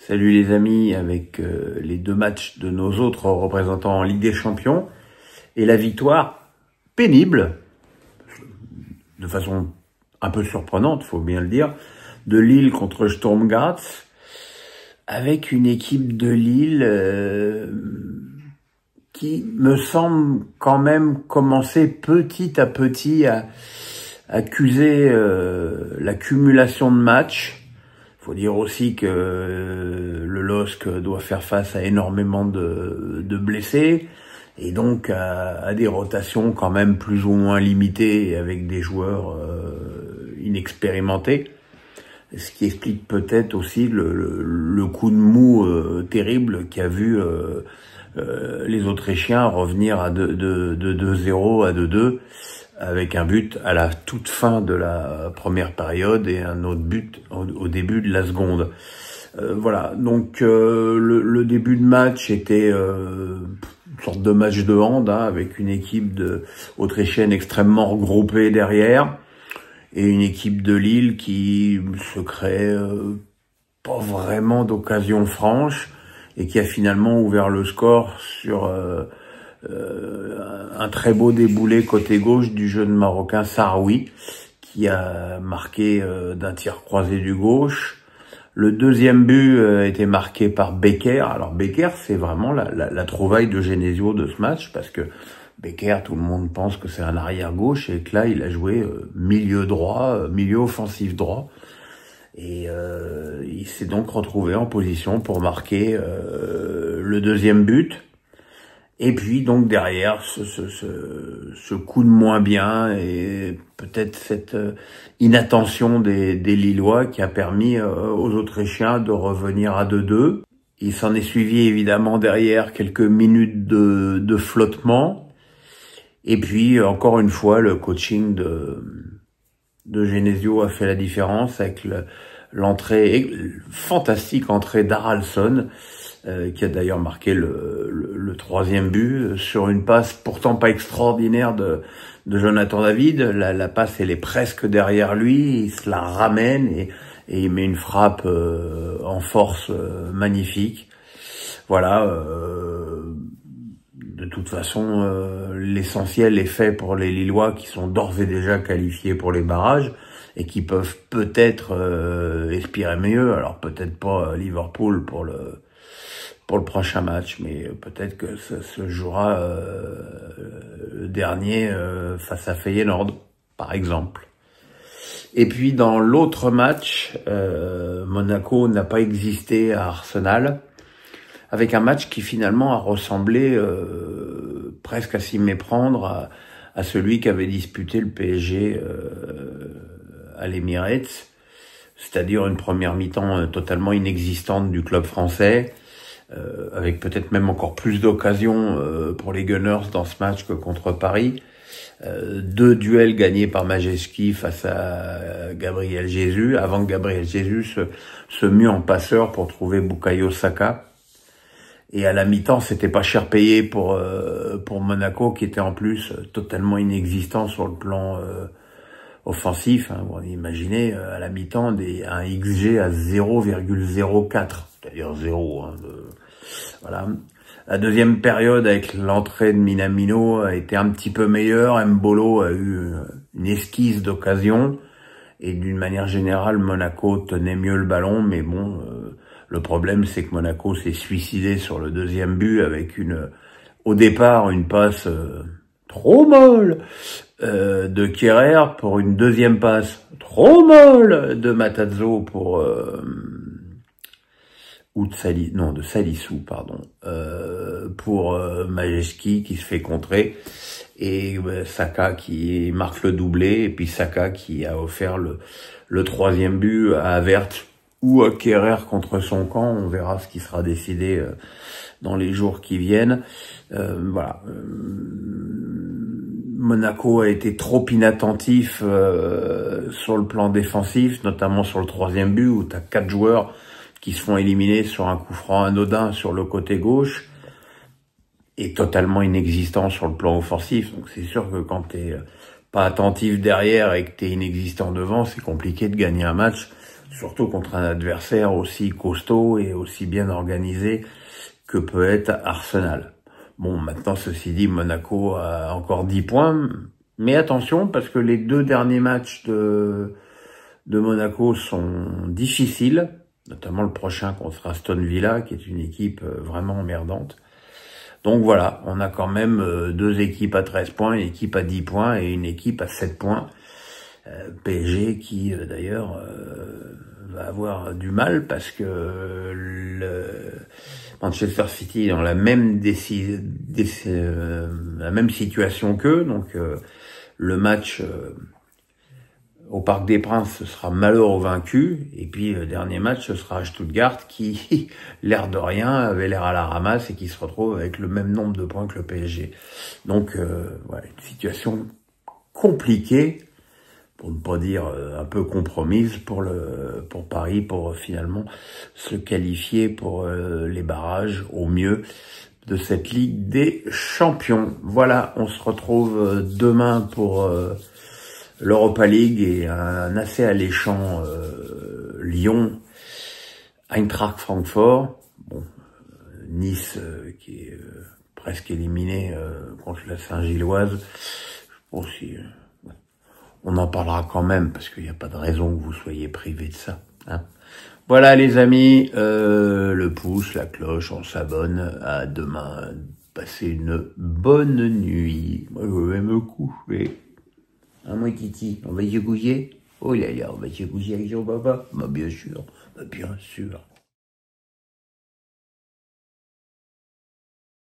Salut les amis, avec les deux matchs de nos autres représentants en Ligue des Champions et la victoire pénible, de façon un peu surprenante, faut bien le dire, de Lille contre Sturm Graz, avec une équipe de Lille qui me semble quand même commencer petit à petit à accuser l'accumulation de matchs. Faut dire aussi que le LOSC doit faire face à énormément de blessés et donc à des rotations quand même plus ou moins limitées avec des joueurs inexpérimentés. Ce qui explique peut-être aussi le coup de mou terrible qu'a vu les Autrichiens revenir de 2-0 à 2-2. Avec un but à la toute fin de la première période et un autre but au début de la seconde. Voilà, donc le début de match était une sorte de match de hand, avec une équipe autrichienne extrêmement regroupée derrière et une équipe de Lille qui se crée pas vraiment d'occasion franche et qui a finalement ouvert le score sur un très beau déboulé côté gauche du jeune Marocain Sahraoui qui a marqué d'un tir croisé du gauche. Le deuxième but a été marqué par Becker. Alors Becker, c'est vraiment la trouvaille de Genesio de ce match, parce que Becker, tout le monde pense que c'est un arrière gauche et que là il a joué milieu droit, milieu offensif droit. Et il s'est donc retrouvé en position pour marquer le deuxième but. Et puis donc derrière ce coup de moins bien et peut-être cette inattention des Lillois qui a permis aux Autrichiens de revenir à 2-2. Il s'en est suivi évidemment derrière quelques minutes de flottement. Et puis encore une fois le coaching de Genesio a fait la différence avec fantastique entrée d'Haraldsson, qui a d'ailleurs marqué le troisième but sur une passe pourtant pas extraordinaire de Jonathan David. La passe, elle est presque derrière lui, il se la ramène et il met une frappe en force magnifique. Voilà, de toute façon, l'essentiel est fait pour les Lillois qui sont d'ores et déjà qualifiés pour les barrages et qui peuvent peut-être espérer mieux. Alors peut-être pas Liverpool pour le prochain match, mais peut-être que ça se jouera le dernier face à Feyenoord, par exemple. Et puis dans l'autre match, Monaco n'a pas existé à Arsenal, avec un match qui finalement a ressemblé presque à s'y méprendre à celui qu'avait disputé le PSG à l'Emirates, c'est-à-dire une première mi-temps totalement inexistante du club français, avec peut-être même encore plus d'occasions pour les Gunners dans ce match que contre Paris. Deux duels gagnés par Majewski face à Gabriel Jesus, avant que Gabriel Jesus se mue en passeur pour trouver Bukayo Saka. Et à la mi-temps, c'était pas cher payé pour Monaco, qui était en plus totalement inexistant sur le plan offensif. Vous imaginez à la mi-temps un XG à 0,04, c'est-à-dire 0. Voilà. La deuxième période avec l'entrée de Minamino a été un petit peu meilleure. Mbolo a eu une esquisse d'occasion et d'une manière générale, Monaco tenait mieux le ballon, mais bon, le problème c'est que Monaco s'est suicidé sur le deuxième but avec au départ une passe trop molle de Kehrer pour une deuxième passe trop molle de Matarazzo pour de Salissou, pardon, pour Majewski qui se fait contrer, et Saka qui marque le doublé, et puis Saka qui a offert le troisième but à Havertz ou à Kehrer contre son camp. On verra ce qui sera décidé dans les jours qui viennent. Voilà. Monaco a été trop inattentif sur le plan défensif, notamment sur le troisième but où tu as 4 joueurs qui se font éliminer sur un coup franc anodin sur le côté gauche et totalement inexistant sur le plan offensif. Donc c'est sûr que quand pas attentif derrière et que t'es inexistant devant, c'est compliqué de gagner un match, surtout contre un adversaire aussi costaud et aussi bien organisé que peut être Arsenal. Bon, maintenant, ceci dit, Monaco a encore 10 points, mais attention, parce que les 2 derniers matchs de Monaco sont difficiles, notamment le prochain contre Aston Villa, qui est une équipe vraiment emmerdante. Donc voilà, on a quand même 2 équipes à 13 points, une équipe à 10 points et une équipe à 7 points. PSG qui d'ailleurs va avoir du mal parce que le Manchester City est dans la même la même situation qu'eux, donc le match au Parc des Princes, ce sera malheur au vaincu, et puis le dernier match, ce sera à Stuttgart, qui, l'air de rien, avait l'air à la ramasse et qui se retrouve avec le même nombre de points que le PSG. Donc, voilà, une situation compliquée, pour ne pas dire un peu compromise pour Paris, pour finalement se qualifier pour les barrages au mieux de cette Ligue des Champions. Voilà, on se retrouve demain pour l'Europa League et un assez alléchant Lyon, Eintracht Francfort, bon, Nice qui est presque éliminé contre la Saint-Gilloise. Bon, si, on en parlera quand même parce qu'il n'y a pas de raison que vous soyez privés de ça. Hein. Voilà les amis, le pouce, la cloche, on s'abonne. À demain. Passez une bonne nuit. Moi je vais me coucher. Hein, moi, Titi, on va se coucher? Oh là là, on va se coucher avec son papa? Bah, bien sûr, bah, bien sûr.